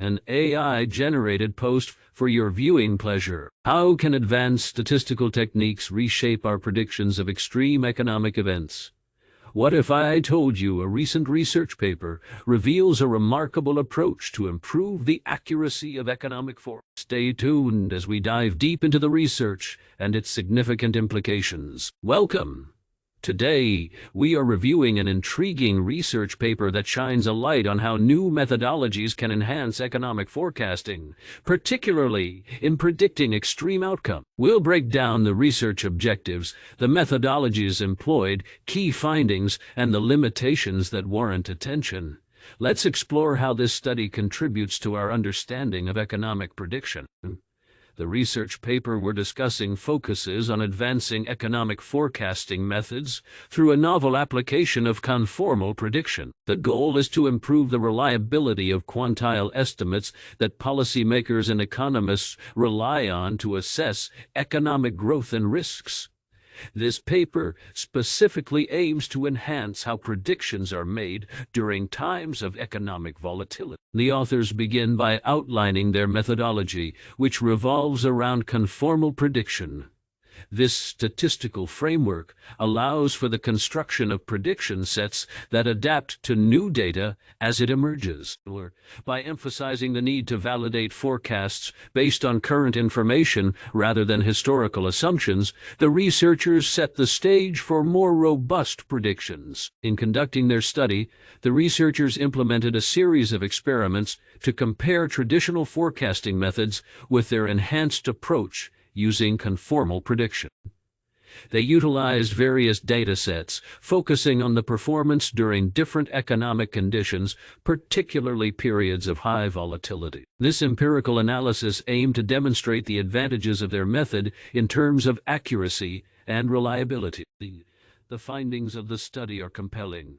an AI-generated post for your viewing pleasure. How can advanced statistical techniques reshape our predictions of extreme economic events? What if I told you a recent research paper reveals a remarkable approach to improve the accuracy of economic forecasts? Stay tuned as we dive deep into the research and its significant implications. Welcome! Today, we are reviewing an intriguing research paper that shines a light on how new methodologies can enhance economic forecasting, particularly in predicting extreme outcomes. We'll break down the research objectives, the methodologies employed, key findings, and the limitations that warrant attention. Let's explore how this study contributes to our understanding of economic prediction. The research paper we're discussing focuses on advancing economic forecasting methods through a novel application of conformal prediction. The goal is to improve the reliability of quantile estimates that policymakers and economists rely on to assess economic growth and risks. This paper specifically aims to enhance how predictions are made during times of economic volatility. The authors begin by outlining their methodology, which revolves around conformal prediction. This statistical framework allows for the construction of prediction sets that adapt to new data as it emerges. By emphasizing the need to validate forecasts based on current information rather than historical assumptions, the researchers set the stage for more robust predictions. In conducting their study, the researchers implemented a series of experiments to compare traditional forecasting methods with their enhanced approach using conformal prediction. They utilized various data sets, focusing on the performance during different economic conditions, particularly periods of high volatility. This empirical analysis aimed to demonstrate the advantages of their method in terms of accuracy and reliability. The findings of the study are compelling.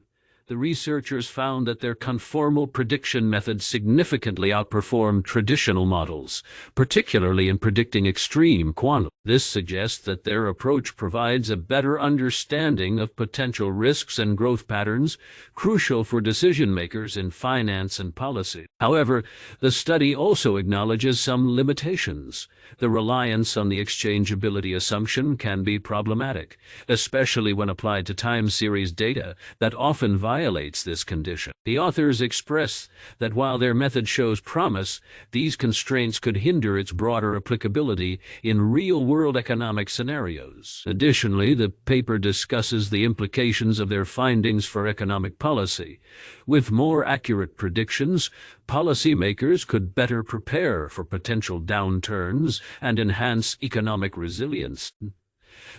The researchers found that their conformal prediction method significantly outperformed traditional models, particularly in predicting extreme quantity. This suggests that their approach provides a better understanding of potential risks and growth patterns, crucial for decision-makers in finance and policy. However, the study also acknowledges some limitations. The reliance on the exchangeability assumption can be problematic, especially when applied to time series data that often violates this condition. The authors express that while their method shows promise, these constraints could hinder its broader applicability in real-world economic scenarios. Additionally, the paper discusses the implications of their findings for economic policy. With more accurate predictions, policymakers could better prepare for potential downturns and enhance economic resilience.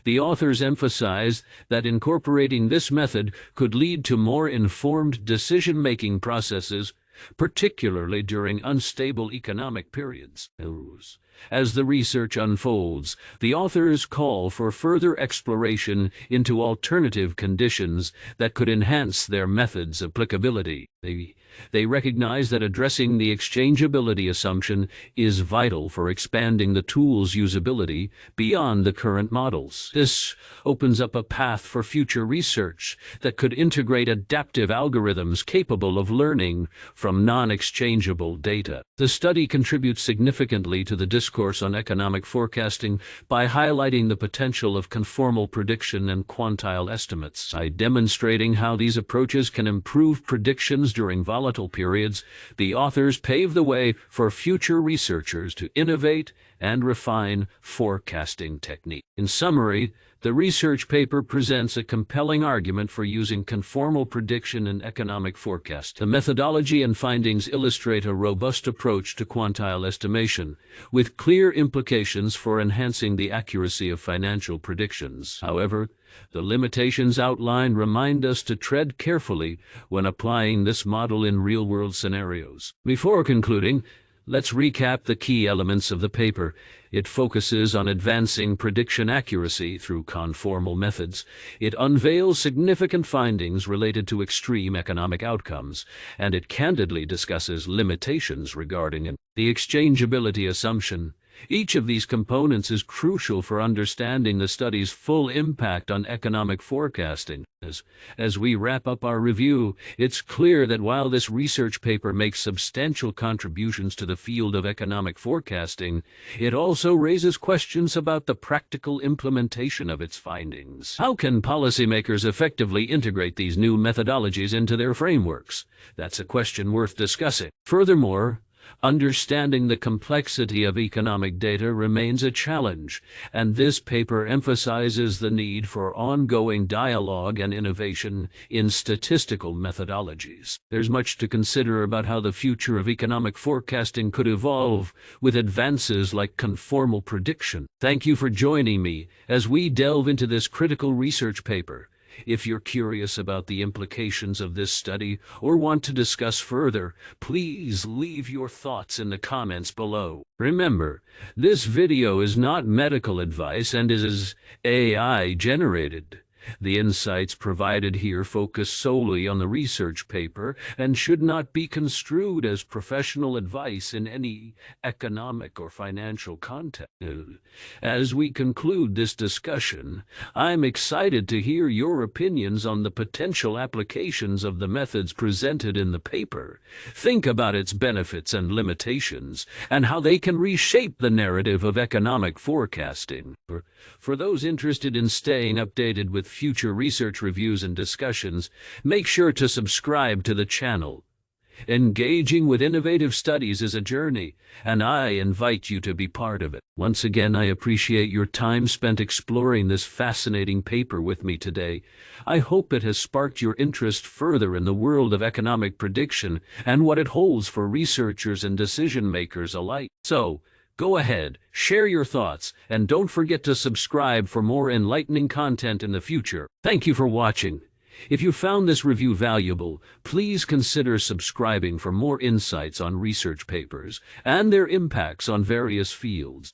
The authors emphasize that incorporating this method could lead to more informed decision-making processes, particularly during unstable economic periods. As the research unfolds, the authors call for further exploration into alternative conditions that could enhance their method's applicability. They recognize that addressing the exchangeability assumption is vital for expanding the tool's usability beyond the current models. This opens up a path for future research that could integrate adaptive algorithms capable of learning from non-exchangeable data. The study contributes significantly to the discourse on economic forecasting by highlighting the potential of conformal prediction and quantile estimates. By demonstrating how these approaches can improve predictions during volatile periods, the authors pave the way for future researchers to innovate and refine forecasting techniques. In summary, the research paper presents a compelling argument for using conformal prediction in economic forecast. The methodology and findings illustrate a robust approach to quantile estimation, with clear implications for enhancing the accuracy of financial predictions. However, the limitations outlined remind us to tread carefully when applying this model in real-world scenarios. Before concluding, let's recap the key elements of the paper. It focuses on advancing prediction accuracy through conformal methods. It unveils significant findings related to extreme economic outcomes, and it candidly discusses limitations regarding the exchangeability assumption. Each of these components is crucial for understanding the study's full impact on economic forecasting. As we wrap up our review, it's clear that while this research paper makes substantial contributions to the field of economic forecasting, it also raises questions about the practical implementation of its findings. How can policymakers effectively integrate these new methodologies into their frameworks? That's a question worth discussing. Furthermore, understanding the complexity of economic data remains a challenge, and this paper emphasizes the need for ongoing dialogue and innovation in statistical methodologies. There's much to consider about how the future of economic forecasting could evolve with advances like conformal prediction. Thank you for joining me as we delve into this critical research paper. If you're curious about the implications of this study or want to discuss further, please leave your thoughts in the comments below. Remember, this video is not medical advice and is AI generated. The insights provided here focus solely on the research paper and should not be construed as professional advice in any economic or financial context. As we conclude this discussion, I'm excited to hear your opinions on the potential applications of the methods presented in the paper. Think about its benefits and limitations, and how they can reshape the narrative of economic forecasting. For those interested in staying updated with future research reviews and discussions, make sure to subscribe to the channel. Engaging with innovative studies is a journey, and I invite you to be part of it. Once again, I appreciate your time spent exploring this fascinating paper with me today. I hope it has sparked your interest further in the world of economic prediction and what it holds for researchers and decision makers alike. So, go ahead, share your thoughts, and don't forget to subscribe for more enlightening content in the future. Thank you for watching. If you found this review valuable, please consider subscribing for more insights on research papers and their impacts on various fields.